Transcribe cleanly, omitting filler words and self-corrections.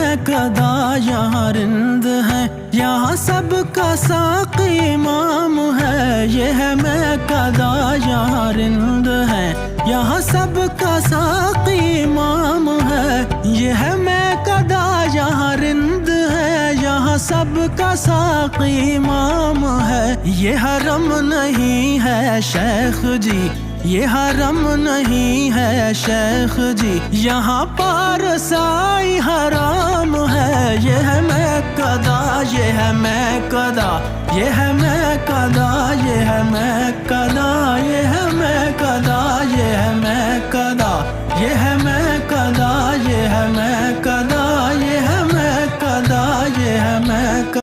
मैं कदा यहाँ रिंद है, यहाँ सबका साक़ी इमाम है। ये है मैं कदा यहाँ रिंद है, यहाँ सबका साक़ी इमाम है। ये है मैं कदा यहाँ रिंद है, यहाँ सबका साक़ी इमाम है। ये हरम नहीं है शेख जी, ये हरम नहीं है शेख जी, यहाँ पारसाई हराम है। ये है मैं कदा, ये है मैं कदा, ये है मैं कदा, ये है मैं कदा।